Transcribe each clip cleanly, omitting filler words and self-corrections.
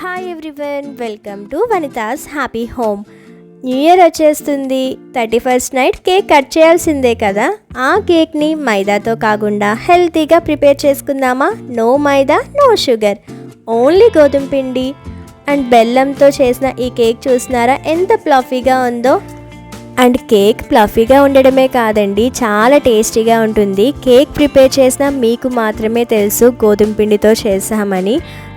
Hi everyone, welcome to Vanitha's happy home. New year వచ్చేస్తుంది. 31st night cake cut చేయాల్సిందే కదా. ఆ కేక్ని మైదాతో కాకుండా హెల్తీగా ప్రిపేర్ చేసుకుందామా? నో మైదా, నో షుగర్, ఓన్లీ గోధుమ పిండి అండ్ బెల్లంతో చేసిన ఈ కేక్ చూస్తున్నారా ఎంత ప్లఫీగా ఉందో. అండ్ కేక్ ప్లఫీగా ఉండడమే కాదండి, చాలా టేస్టీగా ఉంటుంది. కేక్ ప్రిపేర్ చేసిన మీకు మాత్రమే తెలుసు గోధుమ పిండితో చేసామని.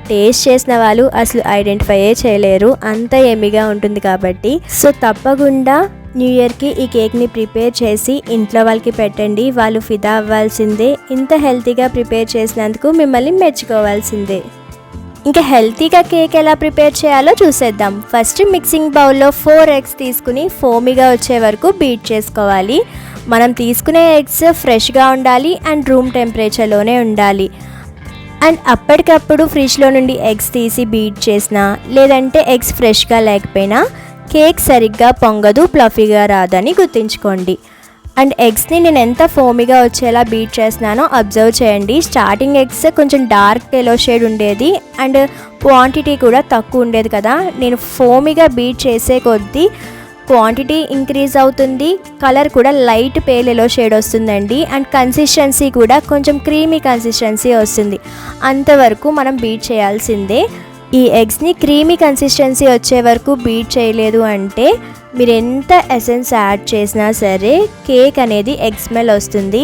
టేస్ట్ చేసిన వాళ్ళు అసలు ఐడెంటిఫైయే చేయలేరు, అంత ఎమ్మిగా ఉంటుంది కాబట్టి. సో తప్పకుండా న్యూ ఇయర్కి ఈ కేక్ని ప్రిపేర్ చేసి ఇంట్లో వాళ్ళకి పెట్టండి. వాళ్ళు ఫిదా అవ్వాల్సిందే. ఇంత హెల్తీగా ప్రిపేర్ చేసినందుకు మిమ్మల్ని మెచ్చుకోవాల్సిందే. ఇంకా హెల్తీగా కేక్ ఎలా ప్రిపేర్ చేయాలో చూసేద్దాం. ఫస్ట్ మిక్సింగ్ బౌల్లో 4 eggs తీసుకుని ఫోమీగా వచ్చే వరకు బీట్ చేసుకోవాలి. మనం తీసుకునే ఎగ్స్ ఫ్రెష్గా ఉండాలి అండ్ రూమ్ టెంపరేచర్లోనే ఉండాలి. అండ్ అప్పటికప్పుడు ఫ్రిడ్జ్లో నుండి ఎగ్స్ తీసి బీట్ చేసినా లేదంటే ఎగ్స్ ఫ్రెష్గా లేకపోయినా కేక్ సరిగ్గా పొంగదు, ప్లఫీగా రాదని గుర్తుంచుకోండి. అండ్ ఎగ్స్ని నేను ఎంత ఫోమీగా వచ్చేలా బీట్ చేస్తున్నానో అబ్జర్వ్ చేయండి. స్టార్టింగ్ ఎగ్స్ కొంచెం డార్క్ ఎల్లో షేడ్ ఉండేది అండ్ క్వాంటిటీ కూడా తక్కువ ఉండేది కదా. నేను ఫోమీగా బీట్ చేసే కొద్దీ క్వాంటిటీ ఇంక్రీజ్ అవుతుంది, కలర్ కూడా లైట్ పేల్ ఎల్లో షేడ్ వస్తుందండి. అండ్ కన్సిస్టెన్సీ కూడా కొంచెం క్రీమీ కన్సిస్టెన్సీ వస్తుంది. అంతవరకు మనం బీట్ చేయాల్సిందే. ఈ ఎగ్స్ని క్రీమీ కన్సిస్టెన్సీ వచ్చే వరకు బీట్ చేయలేదు అంటే మీరు ఎంత ఎసెన్స్ యాడ్ చేసినా సరే కేక్ అనేది ఎగ్ స్మెల్ వస్తుంది.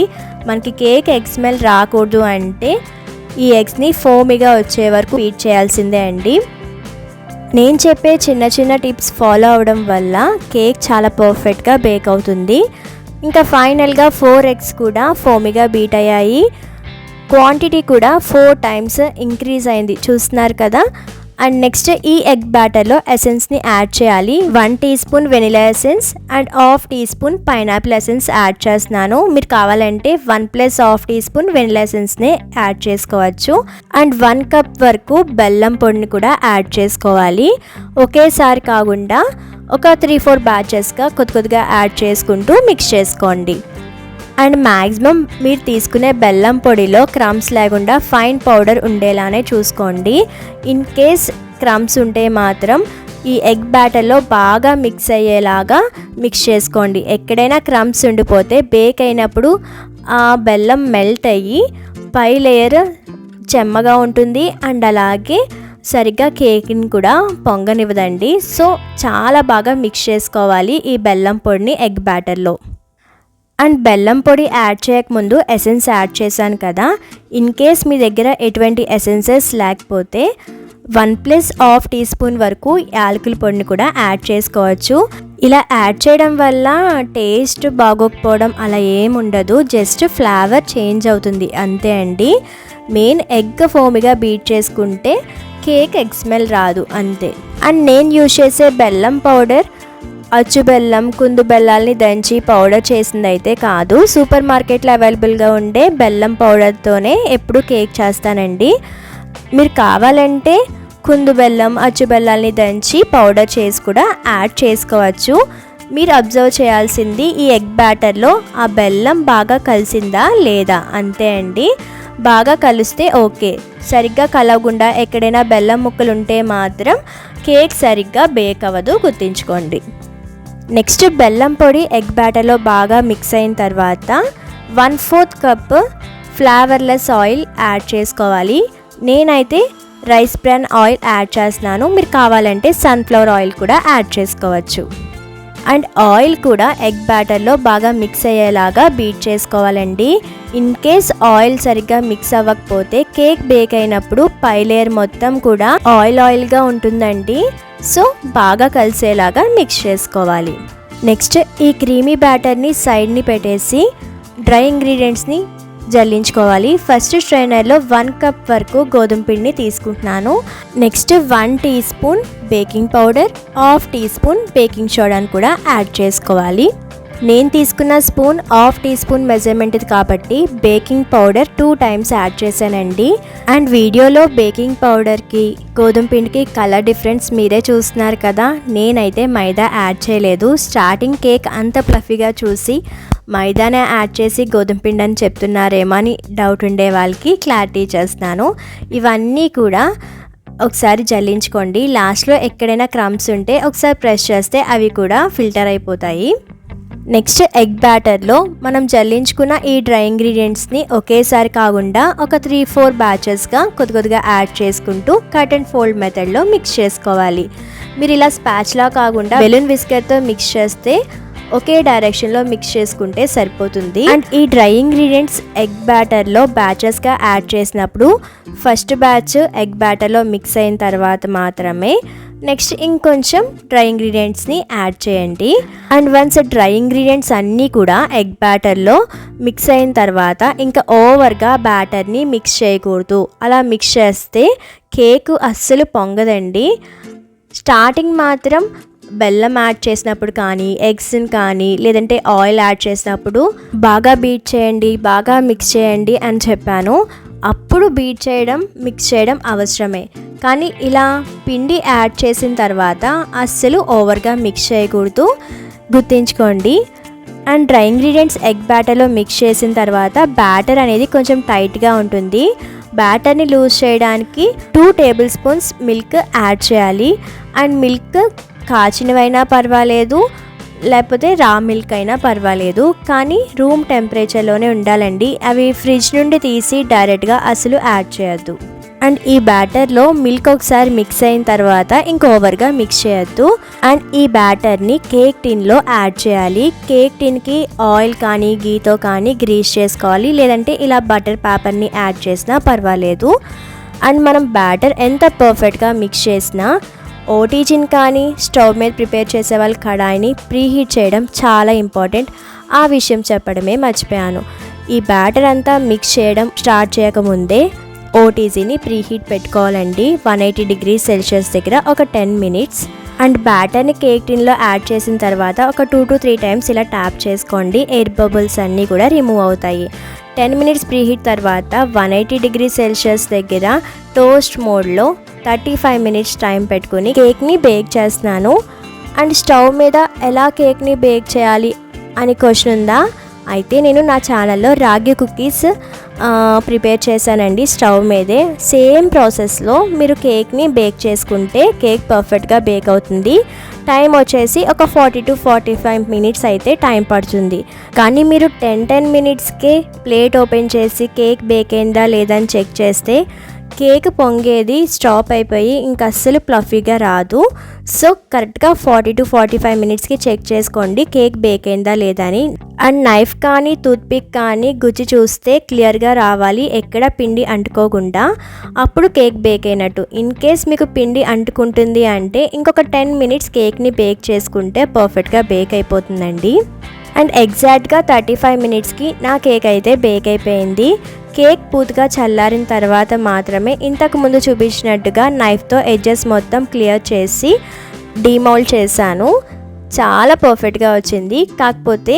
మనకి కేక్ ఎగ్ స్మెల్ రాకూడదు అంటే ఈ ఎగ్స్ని ఫోమీగా వచ్చే వరకు బీట్ చేయాల్సిందే అండి. నేను చెప్పే చిన్న చిన్న టిప్స్ ఫాలో అవడం వల్ల కేక్ చాలా పర్ఫెక్ట్గా బేక్ అవుతుంది. ఇంకా ఫైనల్గా 4 eggs కూడా ఫోమీగా బీట్ అయ్యాయి. క్వాంటిటీ కూడా 4 times ఇంక్రీజ్ అయింది, చూస్తున్నారు కదా. అండ్ నెక్స్ట్ ఈ ఎగ్ బ్యాటర్లో ఎసెన్స్ని యాడ్ చేయాలి. 1 teaspoon vanilla essence and 1/2 teaspoon pineapple essence add చేస్తున్నాను. మీరు కావాలంటే 1 + 1/2 teaspoon వెనిలా ఎసెన్స్ని యాడ్ చేసుకోవచ్చు. అండ్ 1 cup వరకు బెల్లం పొడిని కూడా యాడ్ చేసుకోవాలి. ఒకేసారి కాకుండా ఒక 3-4 batchesగా కొద్దిగా యాడ్ చేసుకుంటూ మిక్స్ చేసుకోండి. అండ్ మ్యాక్సిమం మీరు తీసుకునే బెల్లం పొడిలో క్రమ్స్ లేకుండా ఫైన్ పౌడర్ ఉండేలానే చూసుకోండి. ఇన్ కేస్ క్రమ్స్ ఉంటే మాత్రం ఈ ఎగ్ బ్యాటర్లో బాగా మిక్స్ అయ్యేలాగా మిక్స్ చేసుకోండి. ఎక్కడైనా క్రమ్స్ ఉండిపోతే బేక్ అయినప్పుడు ఆ బెల్లం మెల్ట్ అయ్యి పై లేయర్ చెమ్మగా ఉంటుంది అండ్ అలాగే సరిగ్గా కేక్ని కూడా పొంగనివ్వదండి. సో చాలా బాగా మిక్స్ చేసుకోవాలి ఈ బెల్లం పొడిని ఎగ్ బ్యాటర్లో. అండ్ బెల్లం పొడి యాడ్ చేయకముందు ఎసెన్స్ యాడ్ చేశాను కదా. ఇన్ కేస్ మీ దగ్గర ఎటువంటి ఎసెన్సెస్ లేకపోతే 1 + 1/2 teaspoon వరకు యాలకుల పొడిని కూడా యాడ్ చేసుకోవచ్చు. ఇలా యాడ్ చేయడం వల్ల టేస్ట్ బాగోకపోవడం అలా ఏముండదు, జస్ట్ ఫ్లేవర్ చేంజ్ అవుతుంది అంతే అండి. మెయిన్ ఎగ్ ఫోమీగా బీట్ చేసుకుంటే కేక్ ఎగ్ స్మెల్ రాదు అంతే. అండ్ నేను యూజ్ చేసే బెల్లం పౌడర్ అచ్చు బెల్లం, కుందు బెల్లాల్ని దంచి పౌడర్ చేసింది అయితే కాదు. సూపర్ మార్కెట్లో అవైలబుల్గా ఉండే బెల్లం పౌడర్తోనే ఎప్పుడు కేక్ చేస్తానండి. మీరు కావాలంటే కుందు బెల్లం, అచ్చు బెల్లాల్ని దంచి పౌడర్ చేసి కూడా యాడ్ చేసుకోవచ్చు. మీరు అబ్జర్వ్ చేయాల్సింది ఈ ఎగ్ బ్యాటర్లో ఆ బెల్లం బాగా కలిసిందా లేదా అంతే అండి. బాగా కలిస్తే ఓకే. సరిగ్గా కలవకుండా ఎక్కడైనా బెల్లం ముక్కలు ఉంటే మాత్రం కేక్ సరిగ్గా బేక్ అవ్వదు, గుర్తుంచుకోండి. నెక్స్ట్ బెల్లం పొడి ఎగ్ బ్యాటర్లో బాగా మిక్స్ అయిన తర్వాత 1/4 cup ఫ్లేవర్లెస్ ఆయిల్ యాడ్ చేసుకోవాలి. నేనైతే రైస్ బ్రాన్ ఆయిల్ యాడ్ చేస్తున్నాను. మీరు కావాలంటే సన్ఫ్లవర్ ఆయిల్ కూడా యాడ్ చేసుకోవచ్చు. అండ్ ఆయిల్ కూడా ఎగ్ బ్యాటర్లో బాగా మిక్స్ అయ్యేలాగా బీట్ చేసుకోవాలండి. ఇన్ కేస్ ఆయిల్ సరిగ్గా మిక్స్ అవ్వకపోతే కేక్ బేక్ అయినప్పుడు పై లేయర్ మొత్తం కూడా ఆయిల్గా ఉంటుందండి. సో బాగా కలిసేలాగా మిక్స్ చేసుకోవాలి. నెక్స్ట్ ఈ క్రీమీ బ్యాటర్ని సైడ్ని పెట్టేసి డ్రై ఇంగ్రీడియంట్స్ని జల్లించుకోవాలి. ఫస్ట్ స్ట్రైనర్లో 1 cup వరకు గోధుమ పిండిని తీసుకుంటున్నాను. Next 1 teaspoon baking powder, 1/2 teaspoon baking సోడాని కూడా యాడ్ చేసుకోవాలి. నేను తీసుకున్న స్పూన్ 1/2 teaspoon మెజర్మెంట్ కాబట్టి బేకింగ్ పౌడర్ 2 times యాడ్ చేశానండి. అండ్ వీడియోలో బేకింగ్ పౌడర్కి గోధుమ పిండికి కలర్ డిఫరెన్స్ మీరే చూస్తున్నారు కదా. నేనైతే మైదా యాడ్ చేయలేదు. స్టార్టింగ్ కేక్ అంత ప్లఫీగా చూసి మైదానే యాడ్ చేసి గోధుమ పిండి అని చెప్తున్నారేమో అని డౌట్ ఉండే వాళ్ళకి క్లారిటీ చేస్తున్నాను. ఇవన్నీ కూడా ఒకసారి జల్లించుకోండి. లాస్ట్లో ఎక్కడైనా క్రమ్స్ ఉంటే ఒకసారి ప్రెస్ చేస్తే అవి కూడా ఫిల్టర్ అయిపోతాయి. నెక్స్ట్ ఎగ్ బ్యాటర్లో మనం జల్లించుకున్న ఈ డ్రై ఇంగ్రీడియంట్స్ని ఒకేసారి కాకుండా ఒక 3-4 బ్యాచెస్గా కొద్దిగా యాడ్ చేసుకుంటూ కట్ అండ్ ఫోల్డ్ మెథడ్లో మిక్స్ చేసుకోవాలి. మీరు ఇలా స్పాచ్లా కాకుండా బెలూన్ విస్కర్తో మిక్స్ చేస్తే ఒకే డైరెక్షన్లో మిక్స్ చేసుకుంటే సరిపోతుంది. అండ్ ఈ డ్రై ఇంగ్రీడియంట్స్ ఎగ్ బ్యాటర్లో బ్యాచెస్గా యాడ్ చేసినప్పుడు ఫస్ట్ బ్యాచ్ ఎగ్ బ్యాటర్లో మిక్స్ అయిన తర్వాత మాత్రమే నెక్స్ట్ ఇంకొంచెం డ్రై ఇంగ్రీడియంట్స్ని యాడ్ చేయండి. అండ్ వన్స్ డ్రై ఇంగ్రీడియంట్స్ అన్నీ కూడా ఎగ్ బ్యాటర్లో మిక్స్ అయిన తర్వాత ఇంకా ఓవర్గా బ్యాటర్ని మిక్స్ చేయకూడదు. అలా మిక్స్ చేస్తే కేక్ అస్సలు పొంగదండి. స్టార్టింగ్ మాత్రం బెల్లం యాడ్ చేసినప్పుడు కానీ ఎగ్స్ని కానీ లేదంటే ఆయిల్ యాడ్ చేసినప్పుడు బాగా బీట్ చేయండి, బాగా మిక్స్ చేయండి అని చెప్పాను. అప్పుడు బీట్ చేయడం మిక్స్ చేయడం అవసరమే, కానీ ఇలా పిండి యాడ్ చేసిన తర్వాత అస్సలు ఓవర్గా మిక్స్ చేయకూడదు, గుర్తుంచుకోండి. అండ్ డ్రై ఇంగ్రీడియంట్స్ ఎగ్ బ్యాటర్లో మిక్స్ చేసిన తర్వాత బ్యాటర్ అనేది కొంచెం టైట్గా ఉంటుంది. బ్యాటర్ని లూజ్ చేయడానికి 2 టేబుల్ స్పూన్స్ మిల్క్ యాడ్ చేయాలి. అండ్ మిల్క్ కాచినవైనా పర్వాలేదు, లేకపోతే రా మిల్క్ అయినా పర్వాలేదు, కానీ రూమ్ టెంపరేచర్లోనే ఉండాలండి. అవి ఫ్రిడ్జ్ నుండి తీసి డైరెక్ట్గా అసలు యాడ్ చేయొద్దు. అండ్ ఈ బ్యాటర్లో మిల్క్ ఒకసారి మిక్స్ అయిన తర్వాత ఇంక ఓవర్గా మిక్స్ చేయొద్దు. అండ్ ఈ బ్యాటర్ని కేక్ టిన్లో యాడ్ చేయాలి. కేక్ టిన్కి ఆయిల్ కానీ గీతో కానీ గ్రీస్ చేసుకోవాలి, లేదంటే ఇలా బటర్ పేపర్ని యాడ్ చేసినా పర్వాలేదు. అండ్ మనం బ్యాటర్ ఎంత పర్ఫెక్ట్గా మిక్స్ చేసినా ఓటీజిన్ కానీ స్టవ్ మీద ప్రిపేర్ చేసే వాళ్ళ కడాయిని ప్రీహీట్ చేయడం చాలా ఇంపార్టెంట్. ఆ విషయం చెప్పడమే మర్చిపోయాను. ఈ బ్యాటర్ అంతా మిక్స్ చేయడం స్టార్ట్ చేయకముందే ఓటీజీని ప్రీహీట్ పెట్టుకోవాలండి 180 degrees Celsius దగ్గర ఒక 10 minutes. అండ్ బ్యాటర్ని కేక్ టిన్లో యాడ్ చేసిన తర్వాత ఒక 2 to 3 times ఇలా ట్యాప్ చేసుకోండి. ఎయిర్ బబుల్స్ అన్నీ కూడా రిమూవ్ అవుతాయి. 10 minutes ప్రీహీట్ తర్వాత 180 degrees Celsius దగ్గర టోస్ట్ మోడ్లో 35 minutes టైం పెట్టుకుని కేక్ని బేక్ చేస్తున్నాను. అండ్ స్టవ్ మీద ఎలా కేక్ని బేక్ చేయాలి అని క్వశ్చన్ ఉందా? అయితే నేను నా ఛానల్లో రాగి కుకీస్ ప్రిపేర్ చేశానండి స్టవ్ మీదే. సేమ్ ప్రాసెస్లో మీరు కేక్ని బేక్ చేసుకుంటే కేక్ పర్ఫెక్ట్గా బేక్ అవుతుంది. టైం వచ్చేసి ఒక 40 to 45 minutes అయితే టైం పడుతుంది. కానీ మీరు 10 minutesకే ప్లేట్ ఓపెన్ చేసి కేక్ బేక్ అయిందా లేదని చెక్ చేస్తే కేక్ పొంగేది స్టాప్ అయిపోయి ఇంకా అస్సలు ప్లఫీగా రాదు. సో కరెక్ట్గా 40 to 45 minutesకి చెక్ చేసుకోండి కేక్ బేక్ అయిందా లేదా అని. అండ్ నైఫ్ కానీ టూత్పిక్ కానీ గుచ్చి చూస్తే క్లియర్గా రావాలి, ఎక్కడ పిండి అంటుకోకుండా. అప్పుడు కేక్ బేక్ అయినట్టు. ఇన్ కేస్ మీకు పిండి అంటుకుంటుంది అంటే ఇంకొక 10 minutes కేక్ని బేక్ చేసుకుంటే పర్ఫెక్ట్గా బేక్ అయిపోతుందండి. అండ్ ఎగ్జాక్ట్గా 35 minutesకి నా కేక్ అయితే బేక్ అయిపోయింది. కేక్ పూర్తిగా చల్లారిన తర్వాత మాత్రమే ఇంతకు ముందు చూపించినట్టుగా నైఫ్తో ఎడ్జెస్ మొత్తం క్లియర్ చేసి డీమౌల్డ్ చేశాను. చాలా పర్ఫెక్ట్గా వచ్చింది. కాకపోతే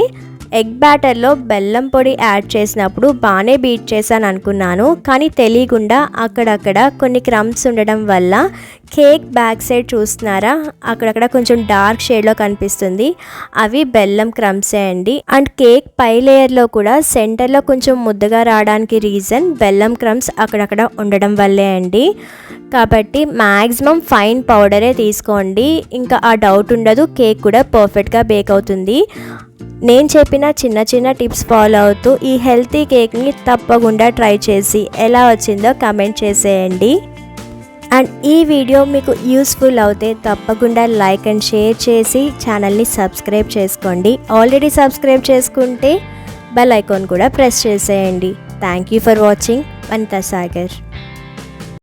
ఎగ్ బ్యాటర్లో బెల్లం పొడి యాడ్ చేసినప్పుడు బాగానే బీట్ చేశాను అనుకున్నాను, కానీ తెలియకుండా అక్కడక్కడ కొన్ని క్రమ్స్ ఉండడం వల్ల కేక్ బ్యాక్ సైడ్ చూస్తున్నారా, అక్కడక్కడ కొంచెం డార్క్ షేడ్లో కనిపిస్తుంది, అవి బెల్లం క్రమ్సే అండి. అండ్ కేక్ పై లేయర్లో కూడా సెంటర్లో కొంచెం ముద్దగా రావడానికి రీజన్ బెల్లం క్రమ్స్ అక్కడక్కడ ఉండడం వల్లే అండి. కాబట్టి మ్యాక్సిమం ఫైన్ పౌడరే తీసుకోండి, ఇంకా ఆ డౌట్ ఉండదు, కేక్ కూడా పర్ఫెక్ట్గా బేక్ అవుతుంది. నేను చెప్పిన చిన్న చిన్న టిప్స్ ఫాలో అవుతూ ఈ హెల్తీ కేక్ని తప్పకుండా ట్రై చేసి ఎలా వచ్చిందో కమెంట్ చేసేయండి. అండ్ ఈ వీడియో మీకు యూస్ఫుల్ అవుతే తప్పకుండా లైక్ అండ్ షేర్ చేసి ఛానల్ని సబ్స్క్రైబ్ చేసుకోండి. ఆల్రెడీ సబ్స్క్రైబ్ చేసుకుంటే బెల్ ఐకాన్ కూడా ప్రెస్ చేసేయండి. Thank you for watching. Vanitha Sagar.